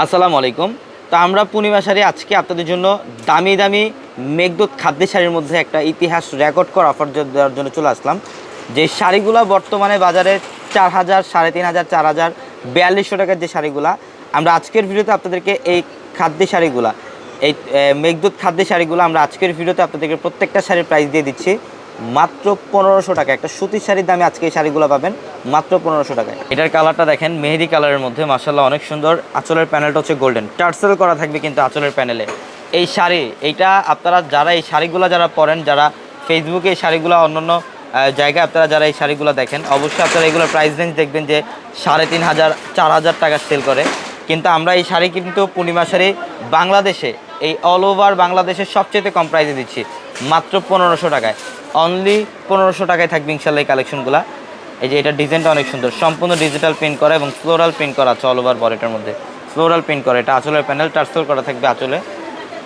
আসসালামু আলাইকুম। তো আমরা পূর্ণিমা শাড়ি আজকে আপনাদের জন্য দামি দামি মেঘদূত খাদ্যের শাড়ির মধ্যে একটা ইতিহাস রেকর্ড করা অফার দেওয়ার জন্য চলে আসলাম। যে শাড়িগুলো বর্তমানে বাজারে 4000, 3500, 4000, 4200 টাকার যে শাড়িগুলো, আমরা আজকের ভিডিওতে আপনাদেরকে এই খাদ্যের শাড়িগুলো, এই মেঘদূত খাদ্যের শাড়িগুলো আমরা আজকের ভিডিওতে আপনাদেরকে প্রত্যেকটা শাড়ির প্রাইস দিয়ে দিচ্ছি মাত্র 1500 টাকা। একটা সুতির শাড়ির দামে আজকে এই শাড়িগুলো পাবেন মাত্র 1500 টাকায়। এটার কালারটা দেখেন, মেহেদি কালারের মধ্যে, মাশাআল্লাহ অনেক সুন্দর। আঁচলের প্যানেলটা হচ্ছে গোল্ডেন, টার্সেল করা থাকবে কিন্তু আঁচলের প্যানেলে। এই শাড়ি, এইটা আপনারা যারা এই শাড়িগুলো যারা পরেন, যারা ফেসবুকে এই শাড়িগুলো অন্যান্য জায়গায় আপনারা যারা এই শাড়িগুলো দেখেন, অবশ্যই আপনারা এগুলোর প্রাইস রেঞ্জ দেখবেন যে 3500, 4000 টাকা সেল করে। কিন্তু আমরা এই শাড়ি কিন্তু পূর্ণিমা শাড়ি বাংলাদেশে, এই অল ওভার বাংলাদেশের সবচেয়ে কম প্রাইসে দিচ্ছি মাত্র 1500 টাকায়। অনলি 1500 টাকায় থাকবে ইনশাল্লাহ এই কালেকশনগুলো। এই যে এটা ডিজাইনটা অনেক সুন্দর, সম্পূর্ণ ডিজিটাল প্রিন্ট করা এবং ফ্লোরাল প্রিন্ট করা আছে অল ওভার বডিটার মধ্যে। ফ্লোরাল প্রিন্ট করা, এটা আঁচলের প্যানেল, টার্সেল করা থাকবে আঁচলে।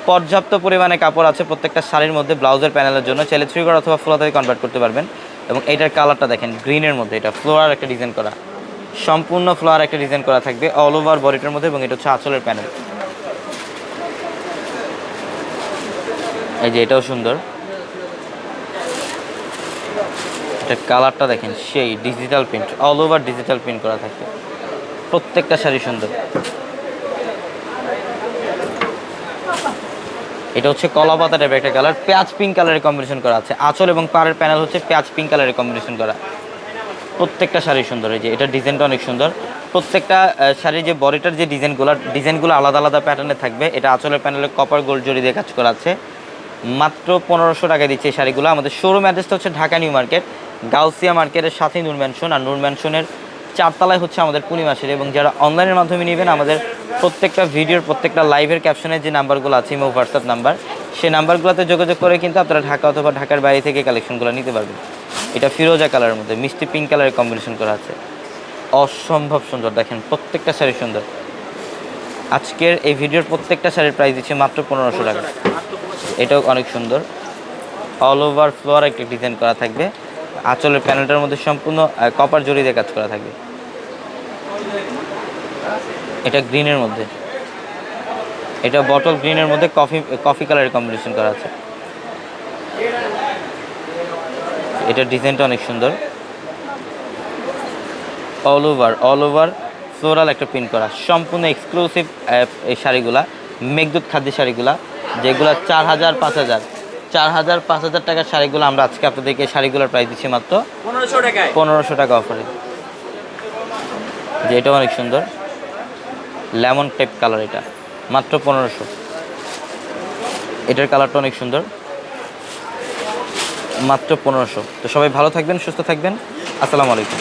পর্যাপ্ত পরিমাণে কাপড় আছে প্রত্যেকটা শাড়ির মধ্যে। ব্লাউজের প্যানেলের জন্য চাইলে 3 করা অথবা ফ্লোরাতে কনভার্ট করতে পারবেন। এবং এইটার কালারটা দেখেন, গ্রিনের মধ্যে, এটা ফ্লোরার একটা ডিজাইন করা, সম্পূর্ণ ফ্লোরার একটা ডিজাইন করা থাকবে অল ওভার বডিটার মধ্যে। এবং এটা হচ্ছে আঁচলের প্যানেল। এই যে এটাও সুন্দর, এটার কালারটা দেখেন, সেই digital print, all over digital print করা থাকবে। প্রত্যেকটা শাড়ি সুন্দর। এটা হচ্ছে কলা পাতা টাইপের একটা কালার, পেঁয়াজ পিঙ্ক কালারের কম্বিনেশন করা আছে। আঁচল এবং পাড়ের প্যানেল হচ্ছে পেঁয়াজ পিঙ্ক কালারের কম্বিনেশন করা। প্রত্যেকটা শাড়ি সুন্দর। এই যে এটা ডিজাইনটা অনেক সুন্দর। প্রত্যেকটা শাড়ির যে বডিটার যে ডিজাইনগুলো আলাদা আলাদা প্যাটার্নে থাকবে। এটা আঁচলের প্যানেলে কপার গোল্ড জড়ি দিয়ে কাজ করা আছে। মাত্র 1500 টাকায় দিচ্ছে এই শাড়িগুলো। আমাদের শোরুম অ্যাড্রেসটা হচ্ছে ঢাকা নিউ মার্কেট, গাউসিয়া মার্কেটের সাথেই নূর ম্যানশন। আর নূর ম্যানশনের 4 তলায় হচ্ছে আমাদের পূর্ণিমা শাড়ি। এবং যারা অনলাইনের মাধ্যমে নেবেন, আমাদের প্রত্যেকটা ভিডিওর প্রত্যেকটা লাইভের ক্যাপশনের যে নাম্বারগুলো আছে, ইমো হোয়াটসঅ্যাপ নাম্বার, সেই নাম্বারগুলোতে যোগাযোগ করে কিন্তু আপনারা ঢাকা অথবা ঢাকার বাইরে থেকে কালেকশনগুলো নিতে পারবেন। এটা ফিরোজা কালারের মধ্যে মিষ্টি পিঙ্ক কালারের কম্বিনেশন করা আছে। অসম্ভব সুন্দর, দেখেন প্রত্যেকটা শাড়ি সুন্দর। আজকের এই ভিডিওর প্রত্যেকটা শাড়ির প্রাইস দিচ্ছে মাত্র 1500 টাকা। এটাও অনেক সুন্দর, অল ওভার ফ্লোর একটা ডিজাইন করা থাকবে। আঁচলের প্যানেলটার মধ্যে সম্পূর্ণ কপার জড়ি দিয়ে কাজ করা থাকবে। এটা গ্রিনের মধ্যে, এটা বটল গ্রিনের মধ্যে কফি কালারের কম্বিনেশন করা আছে। এটা ডিজাইনটা অনেক সুন্দর, অল ওভার ফ্লোরাল একটা প্রিন্ট করা, সম্পূর্ণ এক্সক্লুসিভ এই শাড়িগুলা, মেঘদূত খাদ্য শাড়িগুলা, যেগুলো 4000, 5000 টাকার শাড়িগুলো আমরা আজকে আপনাদেরকে শাড়িগুলোর প্রাইস দিচ্ছি মাত্র 1500 টাকা অফারে। যে এটা অনেক সুন্দর, লেমন টাইপ কালার, এটা মাত্র 1500। এটার কালারটা অনেক সুন্দর, মাত্র 1500। তো সবাই ভালো থাকবেন, সুস্থ থাকবেন। আসসালামু আলাইকুম।